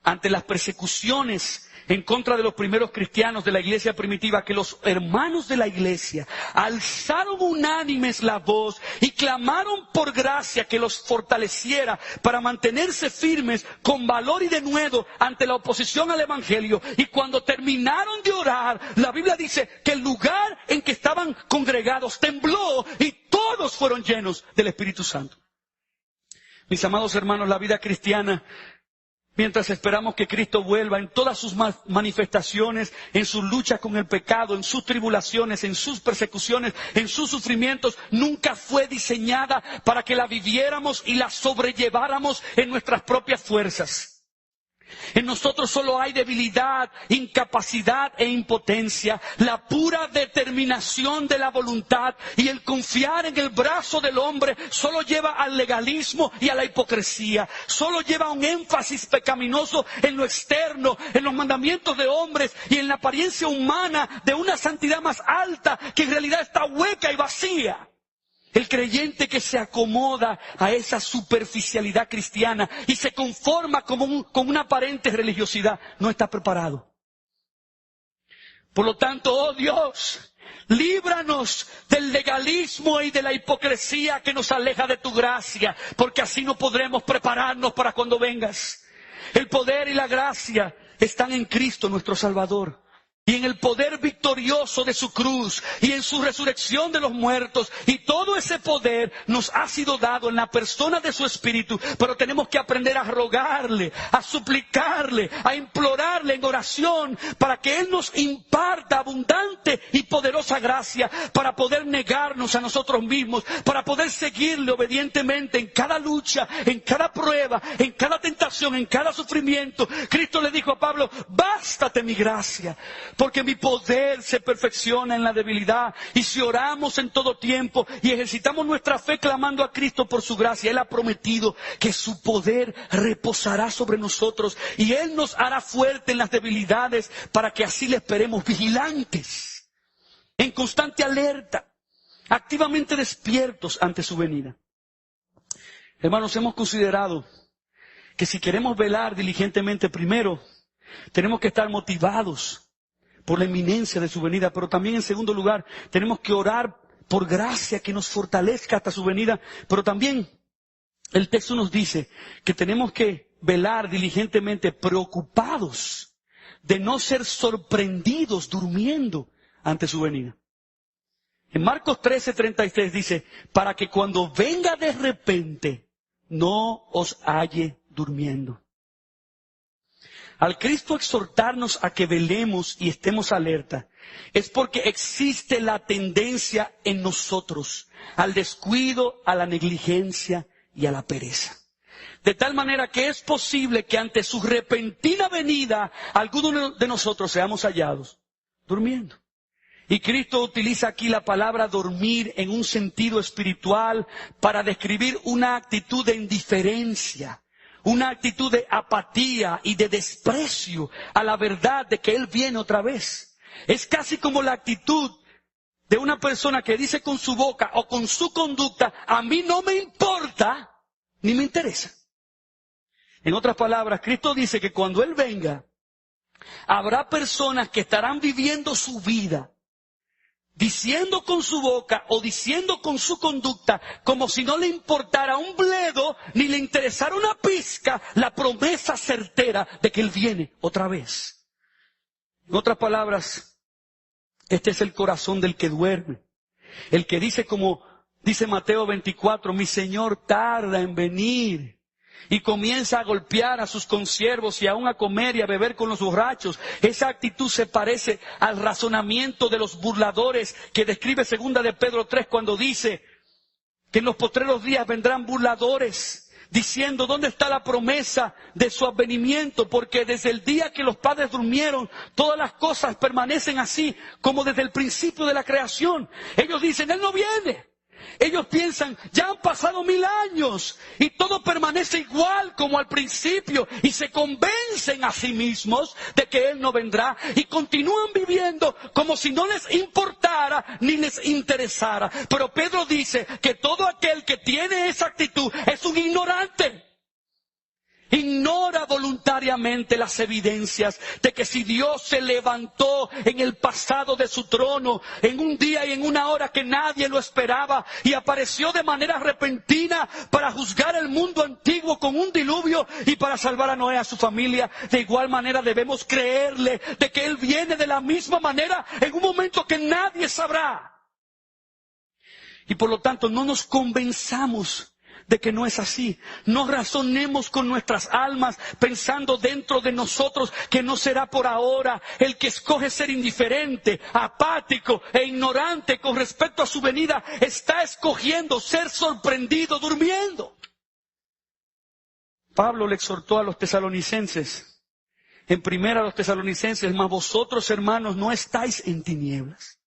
ante las persecuciones en contra de los primeros cristianos de la iglesia primitiva, que los hermanos de la iglesia alzaron unánimes la voz y clamaron por gracia que los fortaleciera para mantenerse firmes con valor y denuedo ante la oposición al evangelio. Y cuando terminaron de orar, la Biblia dice que el lugar en que estaban congregados tembló y todos fueron llenos del Espíritu Santo. Mis amados hermanos, la vida cristiana, mientras esperamos que Cristo vuelva en todas sus manifestaciones, en su lucha con el pecado, en sus tribulaciones, en sus persecuciones, en sus sufrimientos, nunca fue diseñada para que la viviéramos y la sobrelleváramos en nuestras propias fuerzas. En nosotros solo hay debilidad, incapacidad e impotencia. La pura determinación de la voluntad y el confiar en el brazo del hombre solo lleva al legalismo y a la hipocresía. Solo lleva a un énfasis pecaminoso en lo externo, en los mandamientos de hombres y en la apariencia humana de una santidad más alta que en realidad está hueca y vacía. El creyente que se acomoda a esa superficialidad cristiana y se conforma con una aparente religiosidad no está preparado. Por lo tanto, oh Dios, líbranos del legalismo y de la hipocresía que nos aleja de tu gracia, porque así no podremos prepararnos para cuando vengas. El poder y la gracia están en Cristo nuestro Salvador. Y en el poder victorioso de su cruz, y en su resurrección de los muertos, y todo ese poder nos ha sido dado en la persona de su Espíritu, pero tenemos que aprender a rogarle, a suplicarle, a implorarle en oración, para que Él nos imparta abundante y poderosa gracia, para poder negarnos a nosotros mismos, para poder seguirle obedientemente en cada lucha, en cada prueba, en cada tentación, en cada sufrimiento. Cristo le dijo a Pablo, bástate mi gracia, porque mi poder se perfecciona en la debilidad. Y si oramos en todo tiempo y ejercitamos nuestra fe clamando a Cristo por su gracia, Él ha prometido que su poder reposará sobre nosotros y Él nos hará fuerte en las debilidades para que así le esperemos vigilantes, en constante alerta, activamente despiertos ante su venida. Hermanos, hemos considerado que si queremos velar diligentemente, primero tenemos que estar motivados por la inminencia de su venida, pero también en segundo lugar tenemos que orar por gracia que nos fortalezca hasta su venida, pero también el texto nos dice que tenemos que velar diligentemente preocupados de no ser sorprendidos durmiendo ante su venida. En Marcos 13:33 dice, para que cuando venga de repente no os halle durmiendo. Al Cristo exhortarnos a que velemos y estemos alerta, es porque existe la tendencia en nosotros al descuido, a la negligencia y a la pereza. De tal manera que es posible que ante su repentina venida, algunos de nosotros seamos hallados durmiendo. Y Cristo utiliza aquí la palabra dormir en un sentido espiritual para describir una actitud de indiferencia, una actitud de apatía y de desprecio a la verdad de que Él viene otra vez. Es casi como la actitud de una persona que dice con su boca o con su conducta, a mí no me importa ni me interesa. En otras palabras, Cristo dice que cuando Él venga, habrá personas que estarán viviendo su vida diciendo con su boca o diciendo con su conducta como si no le importara un bledo ni le interesara una pizca la promesa certera de que Él viene otra vez. En otras palabras, este es el corazón del que duerme, el que dice como dice Mateo 24, mi Señor tarda en venir. Y comienza a golpear a sus consiervos y aún a comer y a beber con los borrachos. Esa actitud se parece al razonamiento de los burladores que describe 2 de Pedro 3 cuando dice que en los postreros días vendrán burladores diciendo ¿dónde está la promesa de su advenimiento? Porque desde el día que los padres durmieron, todas las cosas permanecen así como desde el principio de la creación. Ellos dicen, Él no viene. Ellos piensan, ya han pasado 1000 años y todo permanece igual como al principio y se convencen a sí mismos de que Él no vendrá y continúan viviendo como si no les importara ni les interesara. Pero Pedro dice que todo aquel que tiene esa actitud es un ignorante. Ignora voluntariamente las evidencias de que si Dios se levantó en el pasado de su trono, en un día y en una hora que nadie lo esperaba, y apareció de manera repentina para juzgar el mundo antiguo con un diluvio y para salvar a Noé y a su familia, de igual manera debemos creerle de que Él viene de la misma manera en un momento que nadie sabrá. Y por lo tanto no nos convenzamos de que no es así. No razonemos con nuestras almas pensando dentro de nosotros que no será por ahora. El que escoge ser indiferente, apático e ignorante con respecto a su venida está escogiendo ser sorprendido durmiendo. Pablo le exhortó a los tesalonicenses en primera a los Tesalonicenses: mas vosotros, hermanos, no estáis en tinieblas,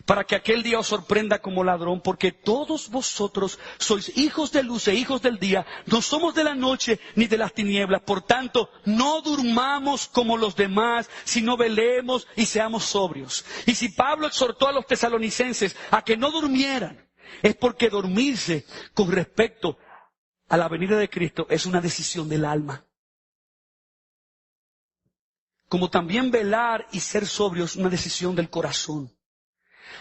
para que aquel día os sorprenda como ladrón, porque todos vosotros sois hijos de luz e hijos del día, no somos de la noche ni de las tinieblas. Por tanto, no durmamos como los demás, sino velemos y seamos sobrios. Y si Pablo exhortó a los tesalonicenses a que no durmieran, es porque dormirse con respecto a la venida de Cristo es una decisión del alma. Como también velar y ser sobrios es una decisión del corazón.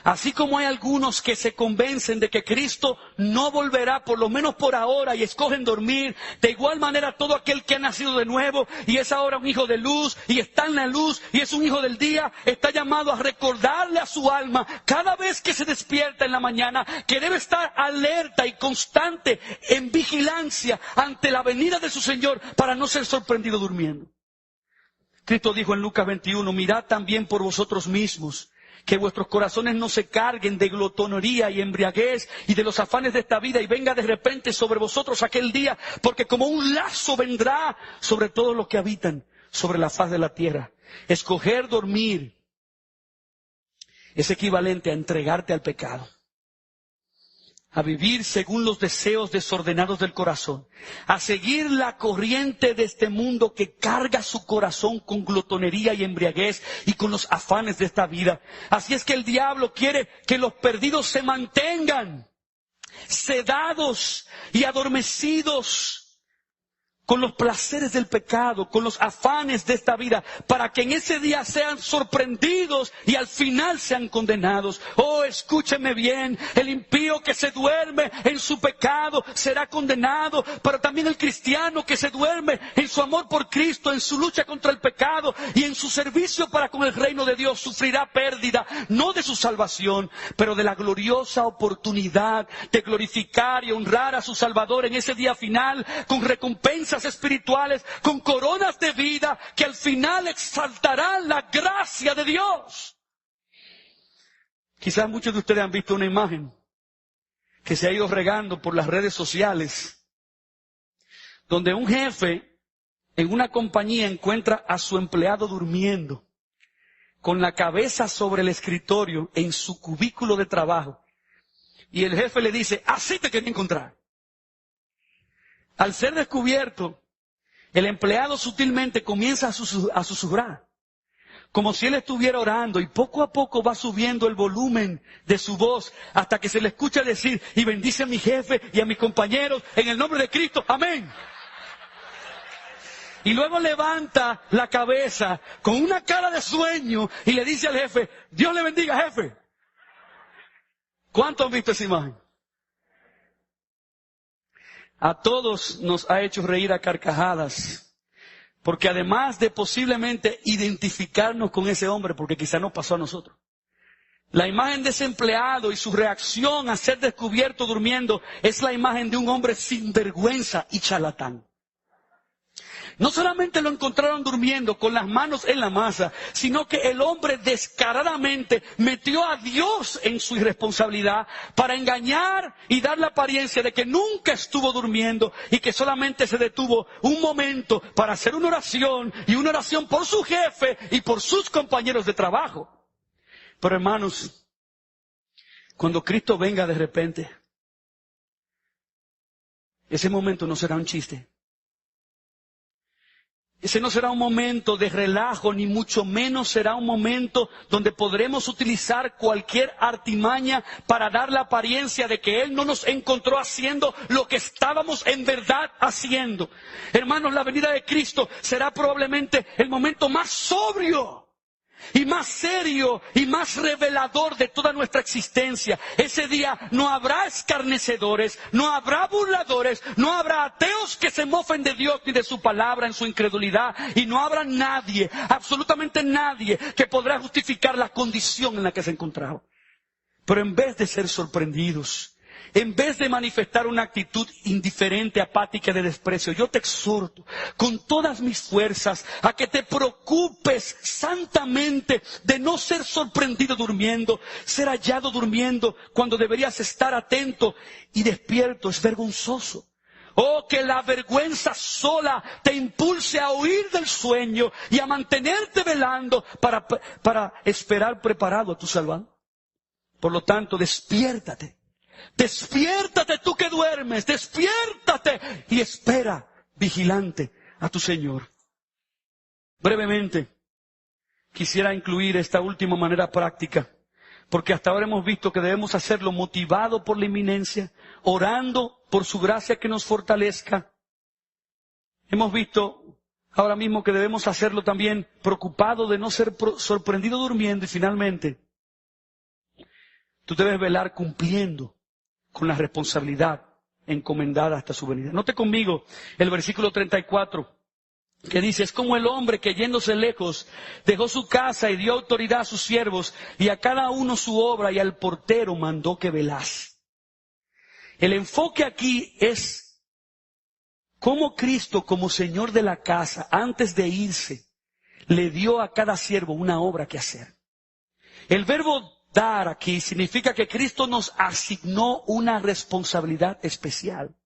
Así como hay algunos que se convencen de que Cristo no volverá, por lo menos por ahora, y escogen dormir, de igual manera todo aquel que ha nacido de nuevo y es ahora un hijo de luz y está en la luz y es un hijo del día, está llamado a recordarle a su alma cada vez que se despierta en la mañana que debe estar alerta y constante en vigilancia ante la venida de su Señor para no ser sorprendido durmiendo. Cristo dijo en Lucas 21: mirad también por vosotros mismos, que vuestros corazones no se carguen de glotonería y embriaguez y de los afanes de esta vida, y venga de repente sobre vosotros aquel día, porque como un lazo vendrá sobre todos los que habitan sobre la faz de la tierra. Escoger dormir es equivalente a entregarte al pecado, a vivir según los deseos desordenados del corazón, a seguir la corriente de este mundo que carga su corazón con glotonería y embriaguez y con los afanes de esta vida. Así es que el diablo quiere que los perdidos se mantengan sedados y adormecidos con los placeres del pecado, con los afanes de esta vida, para que en ese día sean sorprendidos y al final sean condenados. Oh, escúcheme bien, el impío que se duerme en su pecado será condenado, pero también el cristiano que se duerme en su amor por Cristo, en su lucha contra el pecado y en su servicio para con el reino de Dios, sufrirá pérdida, no de su salvación, pero de la gloriosa oportunidad de glorificar y honrar a su Salvador en ese día final, con recompensas espirituales, con coronas de vida que al final exaltarán la gracia de Dios. Quizás muchos de ustedes han visto una imagen que se ha ido regando por las redes sociales, donde un jefe en una compañía encuentra a su empleado durmiendo, con la cabeza sobre el escritorio en su cubículo de trabajo, y el jefe le dice: así te quería encontrar. Al ser descubierto, el empleado sutilmente comienza a susurrar, como si él estuviera orando, y poco a poco va subiendo el volumen de su voz hasta que se le escucha decir: y bendice a mi jefe y a mis compañeros en el nombre de Cristo, amén. Y luego levanta la cabeza con una cara de sueño y le dice al jefe: Dios le bendiga, jefe. ¿Cuántos han visto esa imagen? A todos nos ha hecho reír a carcajadas, porque además de posiblemente identificarnos con ese hombre, porque quizá nos pasó a nosotros, la imagen de ese empleado y su reacción a ser descubierto durmiendo es la imagen de un hombre sin vergüenza y charlatán. No solamente lo encontraron durmiendo con las manos en la masa, sino que el hombre descaradamente metió a Dios en su irresponsabilidad para engañar y dar la apariencia de que nunca estuvo durmiendo y que solamente se detuvo un momento para hacer una oración, y una oración por su jefe y por sus compañeros de trabajo. Pero hermanos, cuando Cristo venga de repente, ese momento no será un chiste. Ese no será un momento de relajo, ni mucho menos será un momento donde podremos utilizar cualquier artimaña para dar la apariencia de que Él no nos encontró haciendo lo que estábamos en verdad haciendo. Hermanos, la venida de Cristo será probablemente el momento más sobrio y más serio y más revelador de toda nuestra existencia. Ese día no habrá escarnecedores, no habrá burladores, no habrá ateos que se mofen de Dios ni de su palabra en su incredulidad, y no habrá nadie, absolutamente nadie, que podrá justificar la condición en la que se encontraba. Pero en vez de ser sorprendidos, en vez de manifestar una actitud indiferente, apática, de desprecio, yo te exhorto con todas mis fuerzas a que te preocupes santamente de no ser sorprendido durmiendo. Ser hallado durmiendo cuando deberías estar atento y despierto es vergonzoso. Oh, que la vergüenza sola te impulse a huir del sueño y a mantenerte velando para esperar preparado a tu Salvador. Por lo tanto, despiértate. Despiértate tú que duermes. Despiértate y espera vigilante a tu Señor. Brevemente, quisiera incluir esta última manera práctica, porque hasta ahora hemos visto que debemos hacerlo motivado por la inminencia, orando por su gracia que nos fortalezca. Hemos visto ahora mismo que debemos hacerlo también preocupado de no ser sorprendido durmiendo, y finalmente, tú debes velar cumpliendo con la responsabilidad encomendada hasta su venida. Note conmigo el versículo 34. Que dice, es como el hombre que yéndose lejos dejó su casa y dio autoridad a sus siervos y a cada uno su obra y al portero mandó que velase. El enfoque aquí es cómo Cristo como Señor de la casa, antes de irse, le dio a cada siervo una obra que hacer. El verbo dar aquí significa que Cristo nos asignó una responsabilidad especial.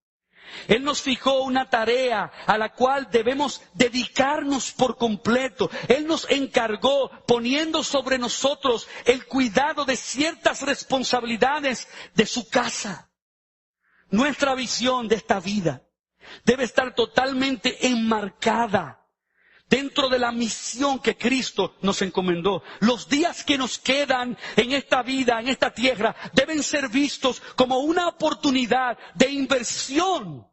Él nos fijó una tarea a la cual debemos dedicarnos por completo. Él nos encargó poniendo sobre nosotros el cuidado de ciertas responsabilidades de su casa. Nuestra visión de esta vida debe estar totalmente enmarcada dentro de la misión que Cristo nos encomendó. Los días que nos quedan en esta vida, en esta tierra, deben ser vistos como una oportunidad de inversión,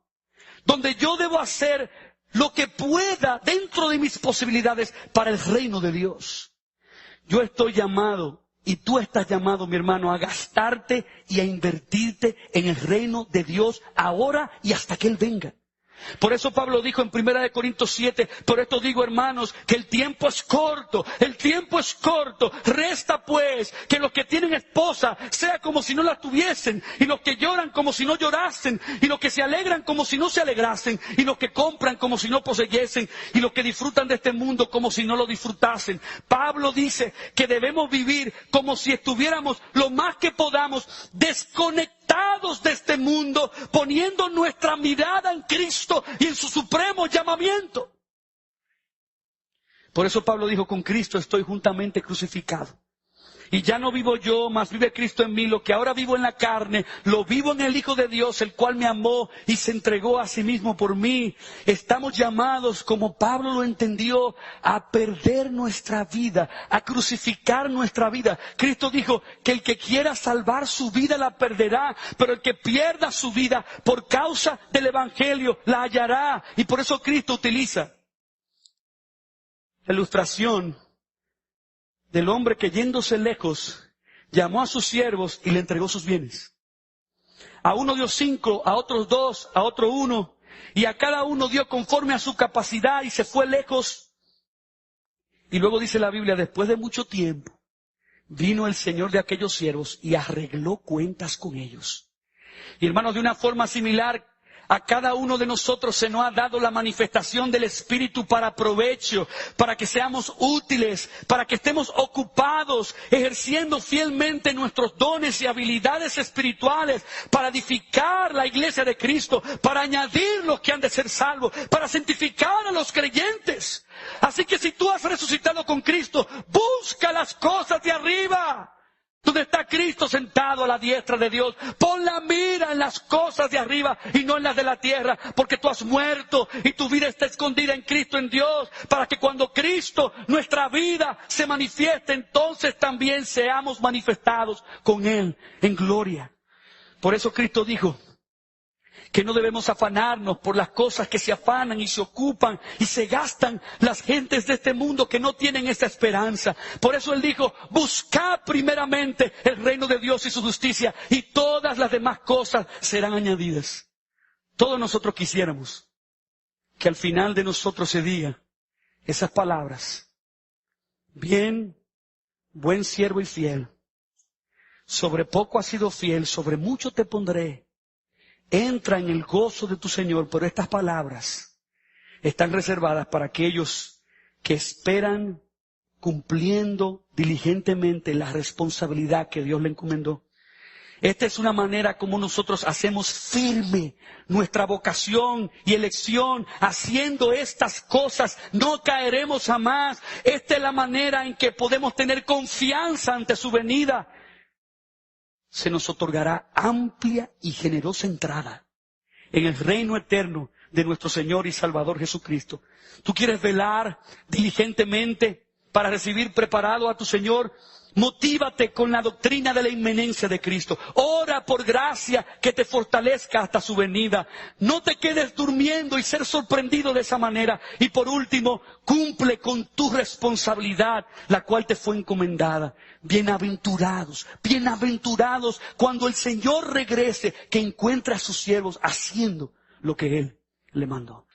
donde yo debo hacer lo que pueda dentro de mis posibilidades para el reino de Dios. Yo estoy llamado, y tú estás llamado, mi hermano, a gastarte y a invertirte en el reino de Dios ahora y hasta que Él venga. Por eso Pablo dijo en 1 Corintios 7, por esto digo, hermanos, que el tiempo es corto, resta pues que los que tienen esposa sea como si no la tuviesen, y los que lloran como si no llorasen, y los que se alegran como si no se alegrasen, y los que compran como si no poseyesen, y los que disfrutan de este mundo como si no lo disfrutasen. Pablo dice que debemos vivir como si estuviéramos lo más que podamos desconectados de este mundo, poniendo nuestra mirada en Cristo y en su supremo llamamiento. Por eso Pablo dijo, con Cristo estoy juntamente crucificado. Y ya no vivo yo, mas vive Cristo en mí. Lo que ahora vivo en la carne, lo vivo en el Hijo de Dios, el cual me amó y se entregó a sí mismo por mí. Estamos llamados, como Pablo lo entendió, a perder nuestra vida, a crucificar nuestra vida. Cristo dijo que el que quiera salvar su vida la perderá, pero el que pierda su vida por causa del Evangelio la hallará. Y por eso Cristo utiliza la ilustración del hombre que yéndose lejos, llamó a sus siervos y le entregó sus bienes. A uno dio 5, a otros 2, a otro 1, y a cada uno dio conforme a su capacidad y se fue lejos. Y luego dice la Biblia, después de mucho tiempo, vino el Señor de aquellos siervos y arregló cuentas con ellos. Y hermanos, de una forma similar, a cada uno de nosotros se nos ha dado la manifestación del Espíritu para provecho, para que seamos útiles, para que estemos ocupados, ejerciendo fielmente nuestros dones y habilidades espirituales, para edificar la iglesia de Cristo, para añadir los que han de ser salvos, para santificar a los creyentes. Así que si tú has resucitado con Cristo, busca las cosas de arriba, donde está Cristo sentado a la diestra de Dios. Pon la mira en las cosas de arriba y no en las de la tierra, porque tú has muerto y tu vida está escondida en Cristo, en Dios, para que cuando Cristo, nuestra vida, se manifieste, entonces también seamos manifestados con Él en gloria. Por eso Cristo dijo que no debemos afanarnos por las cosas que se afanan y se ocupan y se gastan las gentes de este mundo que no tienen esa esperanza. Por eso Él dijo, buscad primeramente el reino de Dios y su justicia y todas las demás cosas serán añadidas. Todos nosotros quisiéramos que al final de nosotros se diga esas palabras. Bien, buen siervo y fiel. Sobre poco has sido fiel, sobre mucho te pondré. Entra en el gozo de tu Señor, pero estas palabras están reservadas para aquellos que esperan cumpliendo diligentemente la responsabilidad que Dios le encomendó. Esta es una manera como nosotros hacemos firme nuestra vocación y elección. Haciendo estas cosas no caeremos jamás. Esta es la manera en que podemos tener confianza ante su venida. Se nos otorgará amplia y generosa entrada en el reino eterno de nuestro Señor y Salvador Jesucristo. ¿Tú quieres velar diligentemente para recibir preparado a tu Señor? Motívate con la doctrina de la inminencia de Cristo. Ora por gracia que te fortalezca hasta su venida. No te quedes durmiendo y ser sorprendido de esa manera. Y por último, cumple con tu responsabilidad, la cual te fue encomendada. Bienaventurados, bienaventurados cuando el Señor regrese, que encuentre a sus siervos haciendo lo que Él le mandó.